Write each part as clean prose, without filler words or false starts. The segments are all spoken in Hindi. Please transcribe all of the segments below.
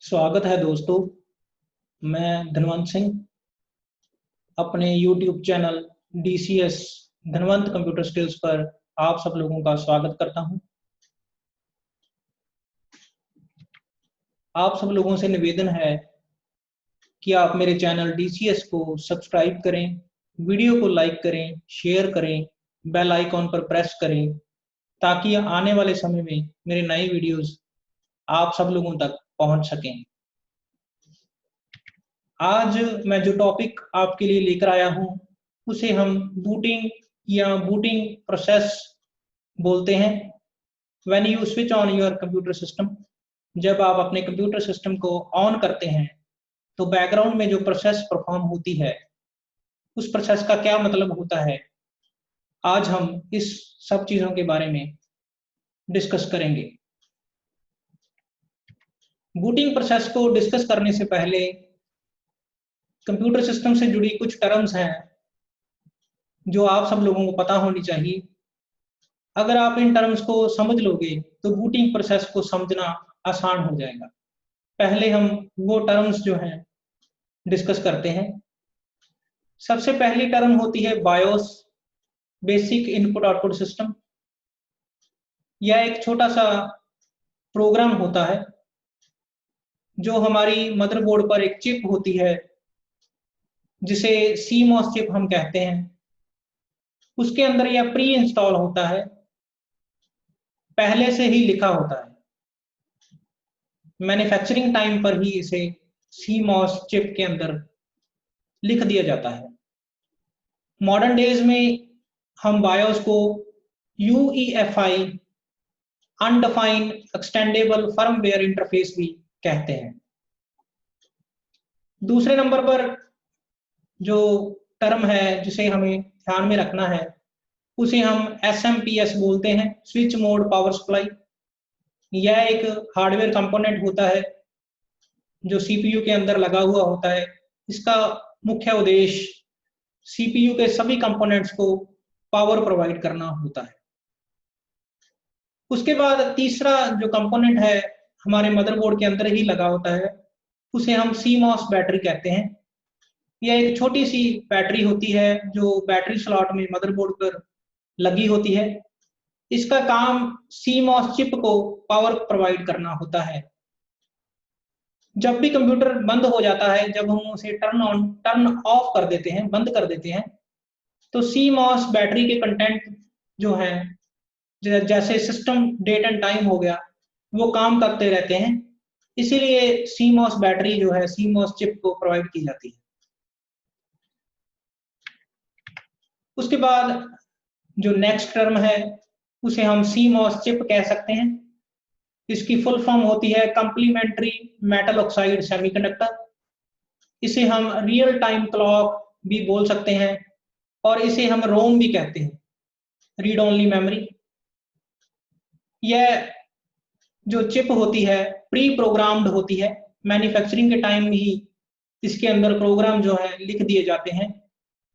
स्वागत है दोस्तों। मैं धनवंत सिंह अपने YouTube channel DCS Dhanvant computer skills पर आप सब लोगों का स्वागत करता हूं। आप सब लोगों से निवेदन है कि आप मेरे चैनल DCS को सब्सक्राइब करें, वीडियो को लाइक करें, शेयर करें, बेल आइकॉन पर प्रेस करें ताकि आने वाले समय में मेरे नए वीडियोस आप सब लोगों तक पहुंच सकें। आज मैं जो टॉपिक आपके लिए लेकर आया हूं उसे हम बूटिंग या बूटिंग प्रोसेस बोलते हैं। When you switch on your computer system, जब आप अपने कंप्यूटर सिस्टम को ऑन करते हैं तो बैकग्राउंड में जो प्रोसेस परफॉर्म होती है उस प्रोसेस का क्या मतलब होता है, आज हम इस सब चीजों के बारे में डिस्कस करेंगे। बूटिंग प्रोसेस को डिस्कस करने से पहले कंप्यूटर सिस्टम से जुड़ी कुछ टर्म्स हैं जो आप सब लोगों को पता होनी चाहिए। अगर आप इन टर्म्स को समझ लोगे तो बूटिंग प्रोसेस को समझना आसान हो जाएगा। पहले हम वो टर्म्स जो हैं डिस्कस करते हैं। सबसे पहली टर्म होती है BIOS, basic input output system. यह एक छोटा सा प्रोग्राम होता है जो हमारी मदरबोर्ड पर एक चिप होती है जिसे CMOS चिप हम कहते हैं। उसके अंदर यह प्री इंस्टॉल होता है, पहले से ही लिखा होता है। मैन्युफैक्चरिंग टाइम पर ही इसे CMOS चिप के अंदर लिख दिया जाता है। मॉडर्न डेज में हम बायोस को UEFI undefined extendable firmware interface भी कहते हैं। दूसरे नंबर पर जो टर्म है जिसे हमें ध्यान में रखना है उसे हम SMPS बोलते हैं, स्विच मोड पावर सप्लाई। यह एक हार्डवेयर कंपोनेंट होता है जो CPU के अंदर लगा हुआ होता है। इसका मुख्य उद्देश्य CPU के सभी कंपोनेंट्स को पावर प्रोवाइड करना होता है। उसके बाद तीसरा जो कंपोनेंट है हमारे मदरबोर्ड के अंदर ही लगा होता है, उसे हम CMOS बैटरी कहते हैं। यह एक छोटी सी बैटरी होती है जो बैटरी स्लॉट में मदरबोर्ड पर लगी होती है। इसका काम CMOS चिप को पावर प्रोवाइड करना होता है। जब भी कंप्यूटर बंद हो जाता है, जब हम उसे टर्न ऑफ कर देते हैं, बंद कर देते हैं, तो CMOS बैटरी के कंटेंट जो है जैसे सिस्टम डेट एंड टाइम हो गया वो काम करते रहते हैं। इसीलिए CMOS बैटरी जो है CMOS चिप को प्रोवाइड की जाती है। उसके बाद जो नेक्स्ट टर्म है उसे हम CMOS चिप कह सकते हैं। इसकी फुल फॉर्म होती है कंप्लीमेंट्री मेटल ऑक्साइड सेमीकंडक्टर। इसे हम रियल टाइम क्लॉक भी बोल सकते हैं और इसे हम रोम भी कहते हैं, रीड ओनली मेमोरी। यह जो चिप होती है प्री प्रोग्राम्ड होती है। मैन्युफैक्चरिंग के टाइम ही इसके अंदर प्रोग्राम जो है लिख दिए जाते हैं।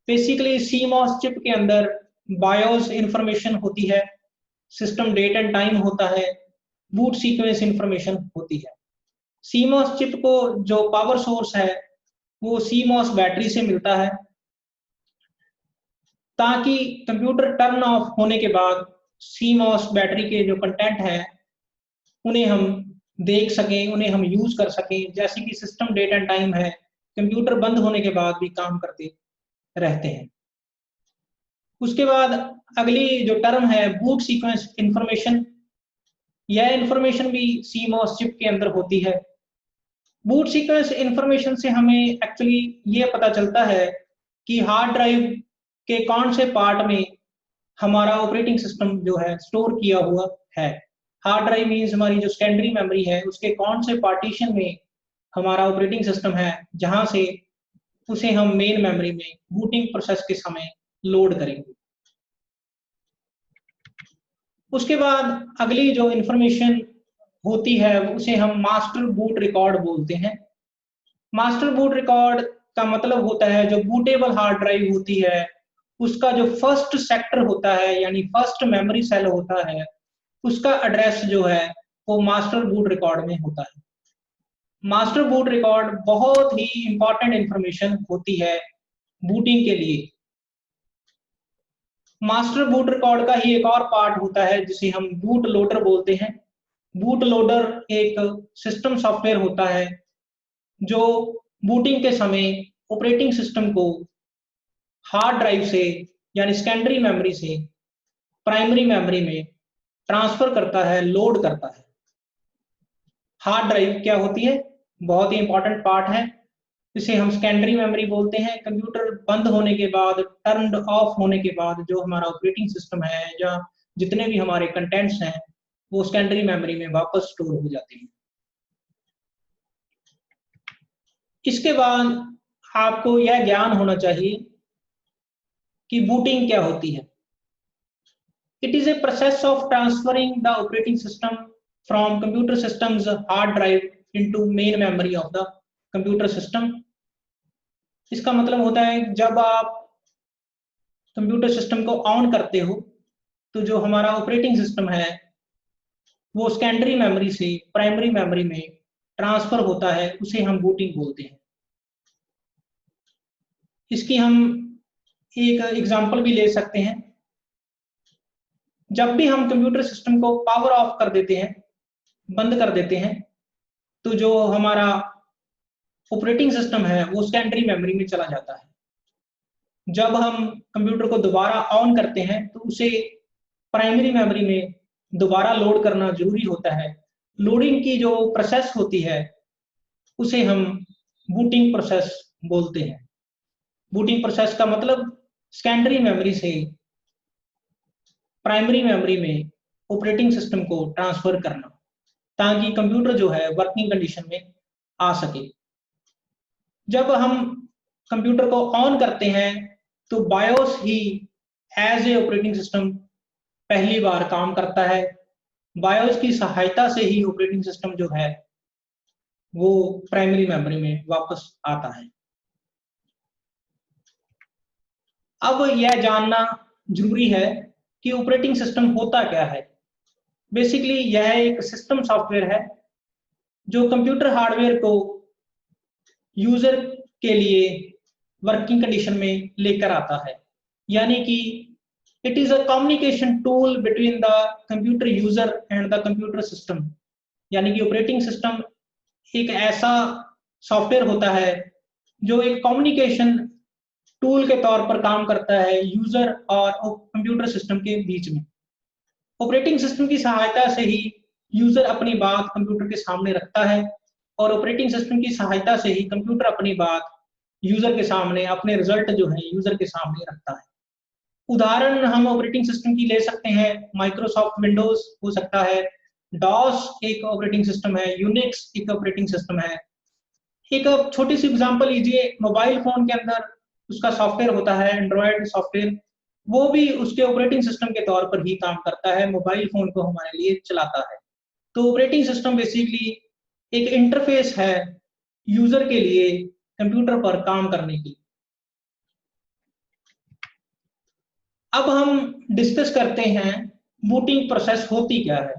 बेसिकली CMOS चिप के अंदर बायोस इंफॉर्मेशन होती है, सिस्टम डेट एंड टाइम होता है, बूट सीक्वेंस इंफॉर्मेशन होती है। CMOS चिप को जो पावर सोर्स है वो CMOS बैटरी से मिलता है ताकि कंप्यूटर टर्न ऑफ होने के बाद CMOS बैटरी के जो कंटेंट है उन्हें हम देख सकें, उन्हें हम यूज कर सकें। जैसे कि सिस्टम डेट एंड टाइम है, कंप्यूटर बंद होने के बाद भी काम करते रहते हैं। उसके बाद अगली जो टर्म है बूट सीक्वेंस इंफॉर्मेशन। यह इंफॉर्मेशन भी CMOS चिप के अंदर होती है। बूट सीक्वेंस इंफॉर्मेशन से हमें एक्चुअली ये पता चलता है कि हार्ड ड्राइव के कौन से पार्ट में हमारा ऑपरेटिंग सिस्टम जो है स्टोर किया हुआ है। हार्ड ड्राइव मीन्स हमारी जो सेकेंडरी मेमोरी है उसके कौन से पार्टीशन में हमारा ऑपरेटिंग सिस्टम है, जहां से उसे हम मेन मेमोरी में बूटिंग प्रोसेस के समय लोड करेंगे। उसके बाद अगली जो इंफॉर्मेशन होती है उसे हम मास्टर बूट रिकॉर्ड बोलते हैं। मास्टर बूट रिकॉर्ड का मतलब होता है जो बूटेबल हार्ड ड्राइव होती है उसका जो फर्स्ट सेक्टर होता है यानी फर्स्ट मेमोरी सेल होता है उसका एड्रेस जो है वो मास्टर बूट रिकॉर्ड में होता है। मास्टर बूट रिकॉर्ड बहुत ही इंपॉर्टेंट इंफॉर्मेशन होती है बूटिंग के लिए। मास्टर बूट रिकॉर्ड का ही एक और पार्ट होता है जिसे हम बूट लोडर बोलते हैं। बूट लोडर एक सिस्टम सॉफ्टवेयर होता है जो बूटिंग के समय ऑपरेटिंग सिस्टम को हार्ड ड्राइव से यानी सेकेंडरी मेमोरी से प्राइमरी मेमोरी में ट्रांसफर करता है, लोड करता है। हार्ड ड्राइव क्या होती है? बहुत ही इंपॉर्टेंट पार्ट है। इसे हम सेकेंडरी मेमोरी बोलते हैं। कंप्यूटर बंद होने के बाद, टर्न ऑफ होने के बाद जो हमारा ऑपरेटिंग सिस्टम है या जितने भी हमारे कंटेंट्स हैं वो सेकेंडरी मेमोरी में वापस स्टोर हो जाते हैं। इसके बाद आपको यह ज्ञान होना चाहिए कि बूटिंग क्या होती है। It is a process of transferring the operating system from computer systems hard drive into main memory of the computer system. इसका मतलब होता है जब आप कंप्यूटर सिस्टम को ऑन करते हो तो जो हमारा ऑपरेटिंग सिस्टम है वो सेकेंडरी मेमोरी से प्राइमरी मेमोरी में ट्रांसफर होता है, उसे हम बूटिंग बोलते हैं। इसकी हम एक एग्जांपल भी ले सकते हैं। जब भी हम कंप्यूटर सिस्टम को पावर ऑफ कर देते हैं, बंद कर देते हैं, तो जो हमारा ऑपरेटिंग सिस्टम है वो सेकेंडरी मेमोरी में चला जाता है। जब हम कंप्यूटर को दोबारा ऑन करते हैं तो उसे प्राइमरी मेमोरी में दोबारा लोड करना जरूरी होता है। लोडिंग की जो प्रोसेस होती है उसे हम बूटिंग प्रोसेस बोलते हैं। बूटिंग प्रोसेस का मतलब सेकेंडरी मेमोरी से प्राइमरी मेमोरी में ऑपरेटिंग सिस्टम को ट्रांसफर करना ताकि कंप्यूटर जो है वर्किंग कंडीशन में आ सके। जब हम कंप्यूटर को ऑन करते हैं तो बायोस ही एज ए ऑपरेटिंग सिस्टम पहली बार काम करता है। बायोस की सहायता से ही ऑपरेटिंग सिस्टम जो है वो प्राइमरी मेमोरी में वापस आता है। अब यह जानना जरूरी है कि ऑपरेटिंग सिस्टम होता क्या है। बेसिकली यह एक सिस्टम सॉफ्टवेयर है जो कंप्यूटर हार्डवेयर को यूजर के लिए वर्किंग कंडीशन में लेकर आता है। यानी कि it is a communication tool between the computer user and the computer system. यानी कि ऑपरेटिंग सिस्टम एक ऐसा सॉफ्टवेयर होता है जो एक कम्युनिकेशन टूल के तौर पर काम करता है यूजर और कंप्यूटर सिस्टम के बीच में। ऑपरेटिंग सिस्टम की सहायता से ही यूजर अपनी बात कंप्यूटर के सामने रखता है और ऑपरेटिंग सिस्टम की सहायता से ही कंप्यूटर अपनी बात यूजर के सामने, अपने रिजल्ट जो है यूजर के सामने रखता है। उदाहरण हम ऑपरेटिंग सिस्टम की ले सकते हैं। माइक्रोसॉफ्ट विंडोज हो सकता है, डॉस एक ऑपरेटिंग सिस्टम है, यूनिक्स एक ऑपरेटिंग सिस्टम है। एक छोटी सी एग्जांपल लीजिए, मोबाइल फोन के अंदर उसका सॉफ्टवेयर होता है एंड्रॉयड सॉफ्टवेयर, वो भी उसके ऑपरेटिंग सिस्टम के तौर पर ही काम करता है, मोबाइल फोन को हमारे लिए चलाता है। तो ऑपरेटिंग सिस्टम बेसिकली एक इंटरफेस है यूजर के लिए कंप्यूटर पर काम करने की। अब हम डिस्कस करते हैं बूटिंग प्रोसेस होती क्या है।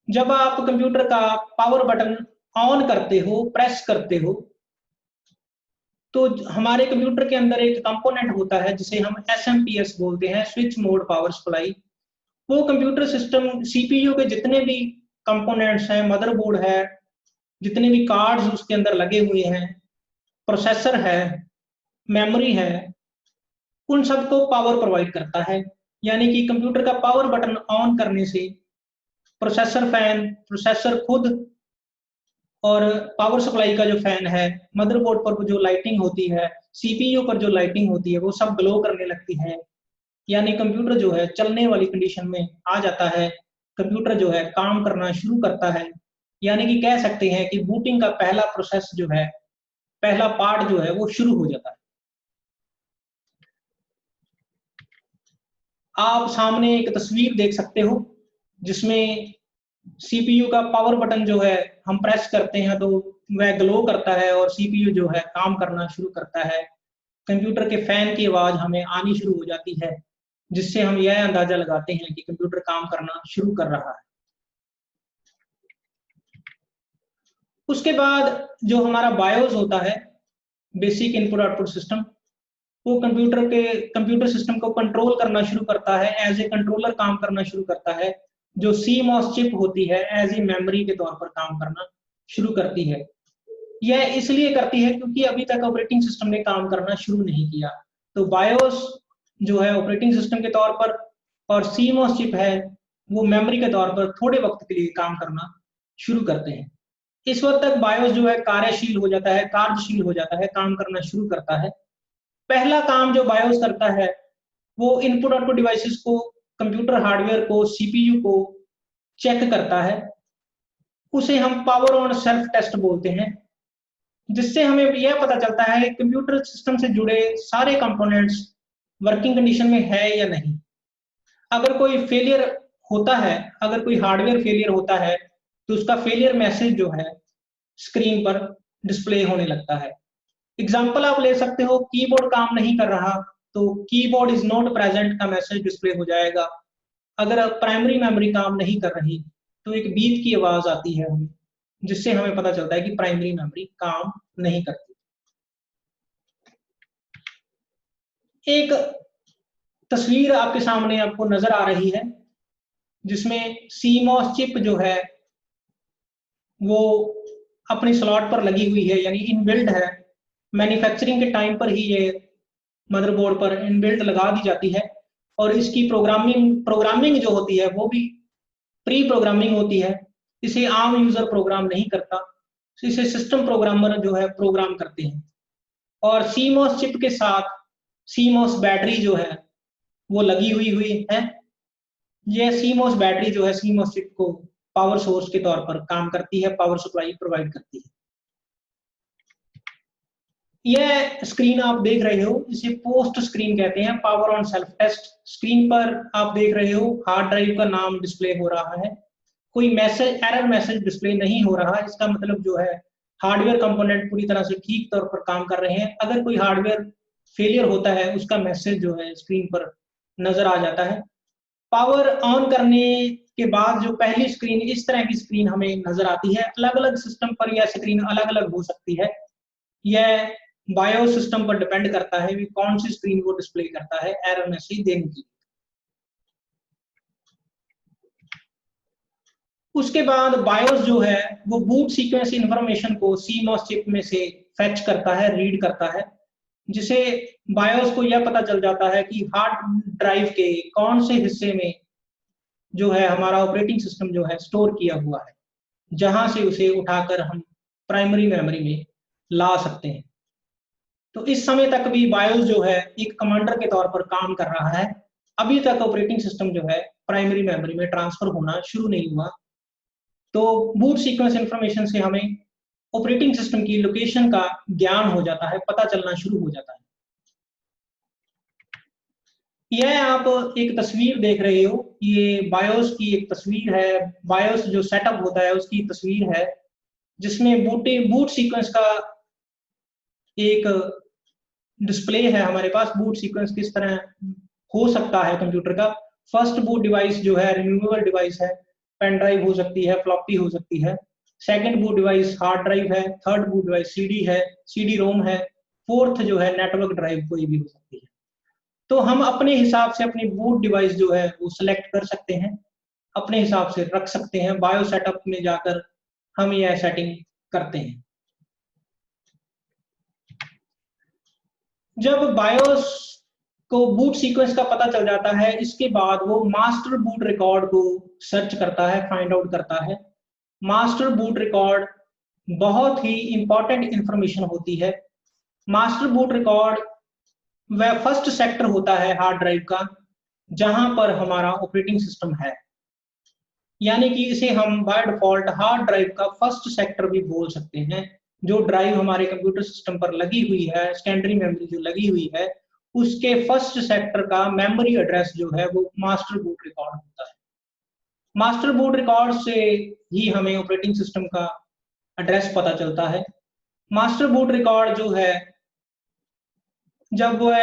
जब आप कंप्यूटर का पावर बटन ऑन करते हो, प्रेस करते हो, तो हमारे कंप्यूटर के अंदर एक कंपोनेंट होता है जिसे हम एसएमपीएस बोलते हैं, स्विच मोड पावर सप्लाई। वो कंप्यूटर सिस्टम सीपीयू के जितने भी कंपोनेंट्स हैं, मदरबोर्ड है, जितने भी कार्ड्स उसके अंदर लगे हुए हैं, प्रोसेसर है, मेमोरी है, उन सबको पावर प्रोवाइड करता है। यानी कि कंप्यूटर का पावर बटन ऑन करने से प्रोसेसर फैन, प्रोसेसर खुद और पावर सप्लाई का जो फैन है, मदरबोर्ड पर जो लाइटिंग होती है, सीपीयू पर जो लाइटिंग होती है, वो सब ग्लो करने लगती है। यानी कंप्यूटर जो है चलने वाली कंडीशन में आ जाता है, कंप्यूटर जो है काम करना शुरू करता है। यानी कि कह सकते हैं कि बूटिंग का पहला प्रोसेस जो है, पहला पार्ट जो है वो शुरू हो जाता है। आप सामने एक तस्वीर देख सकते हो जिसमें सीपीयू का पावर बटन जो है हम प्रेस करते हैं तो वह ग्लो करता है और सीपीयू जो है काम करना शुरू करता है। कंप्यूटर के फैन की आवाज हमें आनी शुरू हो जाती है जिससे हम यह अंदाजा लगाते हैं कि कंप्यूटर काम करना शुरू कर रहा है। उसके बाद जो हमारा बायोस होता है, बेसिक इनपुट आउटपुट सिस्टम, वो कंप्यूटर सिस्टम को कंट्रोल करना शुरू करता है, एज ए कंट्रोलर काम करना शुरू करता है। जो CMOS चिप होती है एज ए मेमोरी के तौर पर काम करना शुरू करती है। यह इसलिए करती है क्योंकि अभी तक ऑपरेटिंग सिस्टम ने काम करना शुरू नहीं किया। तो बायोस जो है ऑपरेटिंग सिस्टम के तौर पर, और CMOS चिप है वो मेमोरी के तौर पर थोड़े वक्त के लिए काम करना शुरू करते हैं। इस वक्त तक बायोस जो है कार्यशील हो जाता है, कार्यशील हो जाता है, काम करना शुरू करता है। पहला काम जो बायोस करता है वो इनपुट आउटपुट डिवाइसेस को, कंप्यूटर हार्डवेयर को, CPU को चेक करता है। उसे हम पावर ऑन सेल्फ टेस्ट बोलते हैं, जिससे हमें यह पता चलता है कंप्यूटर सिस्टम से जुड़े सारे कंपोनेंट्स वर्किंग कंडीशन में है या नहीं। अगर कोई फेलियर होता है, अगर कोई हार्डवेयर फेलियर होता है, तो उसका फेलियर मैसेज जो है स्क्रीन पर डिस्प्ले होने लगता है। एग्जाम्पल आप ले सकते हो, कीबोर्ड काम नहीं कर रहा तो कीबोर्ड इज नॉट प्रेजेंट का मैसेज डिस्प्ले हो जाएगा। अगर प्राइमरी मेमोरी काम नहीं कर रही तो एक बीप की आवाज आती है हमें, जिससे हमें पता चलता है कि प्राइमरी मेमोरी काम नहीं करती। एक तस्वीर आपके सामने आपको नजर आ रही है, जिसमें CMOS चिप जो है वो अपने स्लॉट पर लगी हुई है, यानी इनबिल्ट है। मैन्युफैक्चरिंग के टाइम पर ही ये मदरबोर्ड पर इनबिल्ट लगा दी जाती है, और इसकी प्रोग्रामिंग जो होती है वो भी प्री प्रोग्रामिंग होती है। इसे आम यूजर प्रोग्राम नहीं करता, इसे सिस्टम प्रोग्रामर जो है प्रोग्राम करते हैं। और CMOS चिप के साथ CMOS बैटरी जो है वो लगी हुई है। यह CMOS बैटरी जो है CMOS चिप को पावर सोर्स के तौर पर काम करती है, पावर सप्लाई प्रोवाइड करती है। यह स्क्रीन आप देख रहे हो, इसे पोस्ट स्क्रीन कहते हैं, power on self test. Screen पर आप देख रहे हो हार्ड ड्राइव का नाम डिस्प्ले हो रहा है, कोई मैसेज, एरर मैसेज डिस्प्ले नहीं हो रहा। इसका मतलब जो है हार्डवेयर कंपोनेंट पूरी तरह से ठीक तौर पर काम कर रहे हैं। अगर कोई हार्डवेयर फेलियर होता है उसका मैसेज जो है स्क्रीन पर नजर आ जाता है। पावर ऑन करने के बाद जो पहली स्क्रीन, इस तरह की स्क्रीन हमें नजर आती है। अलग अलग सिस्टम पर यह स्क्रीन अलग अलग हो सकती है। यह बायोस सिस्टम पर डिपेंड करता है कि कौन सी स्क्रीन वो डिस्प्ले करता है एरर मैसेज देने की। उसके बाद बायोस जो है वो बूट सीक्वेंस इंफॉर्मेशन को CMOS चिप में से फेच करता है, रीड करता है, जिसे बायोस को यह पता चल जाता है कि हार्ड ड्राइव के कौन से हिस्से में जो है हमारा ऑपरेटिंग सिस्टम जो है स्टोर किया हुआ है, जहां से उसे उठाकर हम प्राइमरी मेमोरी में ला सकते हैं। तो इस समय तक भी बायोस जो है एक कमांडर के तौर पर काम कर रहा है। अभी तक ऑपरेटिंग सिस्टम जो है प्राइमरी मेमोरी में ट्रांसफर होना शुरू नहीं हुआ। तो बूट सीक्वेंस इंफॉर्मेशन से हमें ऑपरेटिंग सिस्टम की लोकेशन का ज्ञान हो जाता है, पता चलना शुरू हो जाता है। यह आप एक तस्वीर देख रहे हो, ये बायोस की एक तस्वीर है। बायोस जो सेटअप होता है उसकी तस्वीर है, जिसमें बूट सीक्वेंस का एक डिस्प्ले है हमारे पास। बूट सीक्वेंस किस तरह हो सकता है कंप्यूटर का। फर्स्ट बूट डिवाइस जो है रिमूवेबल डिवाइस है, पेन ड्राइव हो सकती है, फ्लॉपी हो सकती है। Second boot device hard drive है। थर्ड बूट डिवाइस CD है, CD रोम है। फोर्थ जो है नेटवर्क ड्राइव कोई भी हो सकती है। तो हम अपने हिसाब से अपनी बूट डिवाइस जो है वो सिलेक्ट कर सकते हैं, अपने हिसाब से रख सकते हैं। बायो सेटअप में जाकर हम यह सेटिंग करते हैं। जब बायोस को बूट सीक्वेंस का पता चल जाता है, इसके बाद वो मास्टर बूट रिकॉर्ड को सर्च करता है, फाइंड आउट करता है। मास्टर बूट रिकॉर्ड बहुत ही इंपॉर्टेंट इंफॉर्मेशन होती है। मास्टर बूट रिकॉर्ड वह फर्स्ट सेक्टर होता है हार्ड ड्राइव का, जहां पर हमारा ऑपरेटिंग सिस्टम है। यानी कि इसे हम बाय डिफॉल्ट हार्ड ड्राइव का फर्स्ट सेक्टर भी बोल सकते हैं। जो ड्राइव हमारे कंप्यूटर सिस्टम पर लगी हुई है, सेकेंडरी मेमोरी जो लगी हुई है, उसके फर्स्ट सेक्टर का मेमोरी एड्रेस जो है वो मास्टर बूट रिकॉर्ड होता है। मास्टर बूट रिकॉर्ड से ही हमें ऑपरेटिंग सिस्टम का एड्रेस पता चलता है। मास्टर बूट रिकॉर्ड जो है जब वह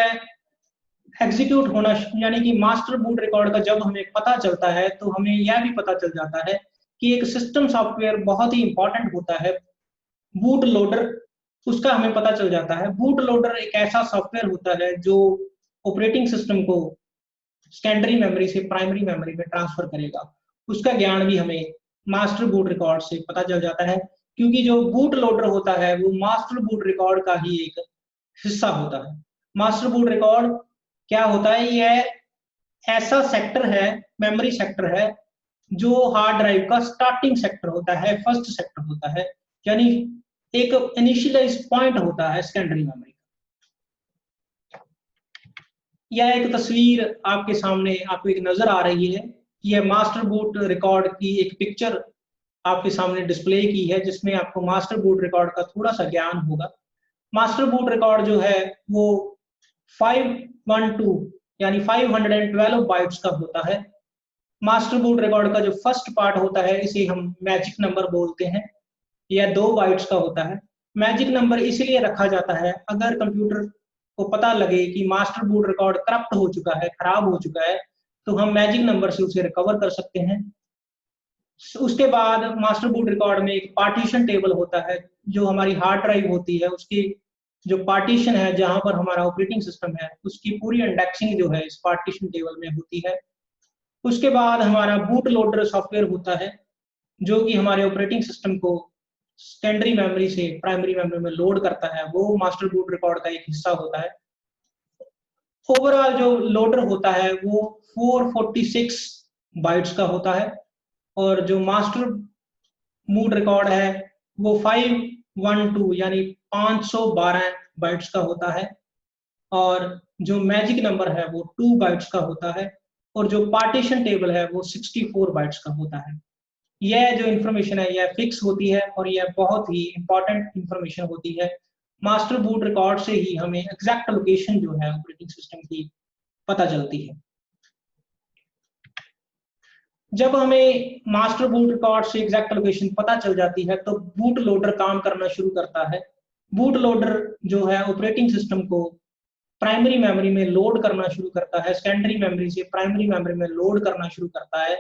एग्जीक्यूट होना, यानी कि मास्टर बूट रिकॉर्ड का जब हमें पता चलता है तो हमें यह भी पता चल जाता है कि एक सिस्टम सॉफ्टवेयर बहुत ही इंपॉर्टेंट होता है बूट लोडर, उसका हमें पता चल जाता है। बूट लोडर एक ऐसा सॉफ्टवेयर होता है जो ऑपरेटिंग सिस्टम को सेकेंडरी मेमोरी से प्राइमरी मेमोरी में ट्रांसफर करेगा। उसका ज्ञान भी हमें मास्टर बूट रिकॉर्ड से पता चल जाता है, क्योंकि जो बूट लोडर होता है वो मास्टर बूट रिकॉर्ड का ही एक हिस्सा होता है। मास्टर बूट रिकॉर्ड क्या होता है? यह ऐसा सेक्टर है, मेमोरी सेक्टर है, जो हार्ड ड्राइव का स्टार्टिंग सेक्टर होता है, फर्स्ट सेक्टर होता है, यानी एक इनिशियलाइज पॉइंट होता है सेकेंडरी मेमोरी। यह एक तस्वीर आपके सामने आपको एक नजर आ रही है। यह मास्टर बूट रिकॉर्ड की एक पिक्चर आपके सामने डिस्प्ले की है, जिसमें आपको मास्टर बूट रिकॉर्ड का थोड़ा सा ज्ञान होगा। मास्टर बूट रिकॉर्ड जो है वो 512 यानी 512 बाइट्स का होता है। मास्टर बूट रिकॉर्ड का जो फर्स्ट पार्ट होता है इसे हम मैजिक नंबर बोलते हैं। यह 2 बाइट्स का होता है। मैजिक नंबर इसलिए रखा जाता है, अगर कंप्यूटर को पता लगे कि मास्टर बूट रिकॉर्ड करप्ट हो चुका है, खराब हो चुका है, तो हम मैजिक नंबर से उसे रिकवर कर सकते हैं। उसके बाद मास्टर बूट रिकॉर्ड में एक पार्टीशन टेबल होता है, जो हमारी हार्ड ड्राइव होती है उसकी जो पार्टीशन है जहां पर हमारा ऑपरेटिंग सिस्टम है, उसकी पूरी इंडेक्सिंग जो है इस पार्टीशन टेबल में होती है। उसके बाद हमारा बूट लोडर सॉफ्टवेयर होता है, जो कि हमारे ऑपरेटिंग सिस्टम को सेकेंडरी मेमोरी से प्राइमरी मेमोरी में लोड करता है। वो मास्टर बूट रिकॉर्ड का एक हिस्सा होता है। ओवरऑल जो लोडर होता है वो 446 बाइट्स का होता है, और जो मास्टर बूट रिकॉर्ड है वो 512 यानी 512 बाइट्स का होता है, और जो मैजिक नंबर है वो 2 बाइट्स का होता है, और जो पार्टीशन टेबल है वो 64 बाइट्स का होता है। यह जो इंफॉर्मेशन है यह फिक्स होती है, और यह बहुत ही इंपॉर्टेंट इंफॉर्मेशन होती है। मास्टर बूट रिकॉर्ड से ही हमें एग्जैक्ट लोकेशन जो है ऑपरेटिंग सिस्टम की पता चलती है। जब हमें मास्टर बूट रिकॉर्ड से एग्जैक्ट लोकेशन पता चल जाती है तो बूट लोडर काम करना शुरू करता है। बूट लोडर जो है ऑपरेटिंग सिस्टम को प्राइमरी मेमोरी में लोड करना शुरू करता है, सेकेंडरी मेमोरी से प्राइमरी मेमोरी में लोड करना शुरू करता है।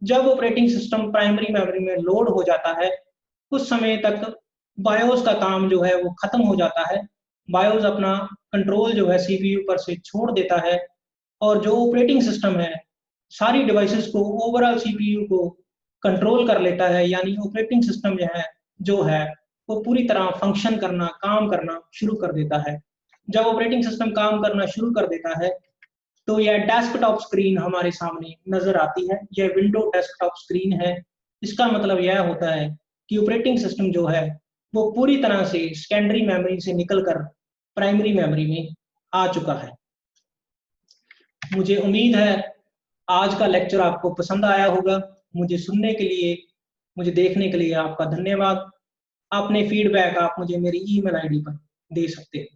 जब ऑपरेटिंग सिस्टम प्राइमरी मेमोरी में लोड हो जाता है, कुछ समय तक बायोस का काम जो है वो खत्म हो जाता है। बायोस अपना कंट्रोल जो है सीपीयू पर से छोड़ देता है, और जो ऑपरेटिंग सिस्टम है सारी डिवाइसेस को ओवरऑल सीपीयू को कंट्रोल कर लेता है, यानी ऑपरेटिंग सिस्टम जो है वो पूरी तरह फंक्शन करना, काम करना शुरू कर देता है। जब ऑपरेटिंग सिस्टम काम करना शुरू कर देता है तो यह डेस्कटॉप स्क्रीन हमारे सामने नजर आती है। यह विंडो डेस्कटॉप स्क्रीन है। इसका मतलब यह होता है कि ऑपरेटिंग सिस्टम जो है वो पूरी तरह से सेकेंडरी मेमोरी से निकलकर प्राइमरी मेमोरी में आ चुका है। मुझे उम्मीद है आज का लेक्चर आपको पसंद आया होगा। मुझे सुनने के लिए, मुझे देखने के लिए आपका धन्यवाद। अपने फीडबैक आप मुझे मेरी ईमेल आईडी पर दे सकते हैं।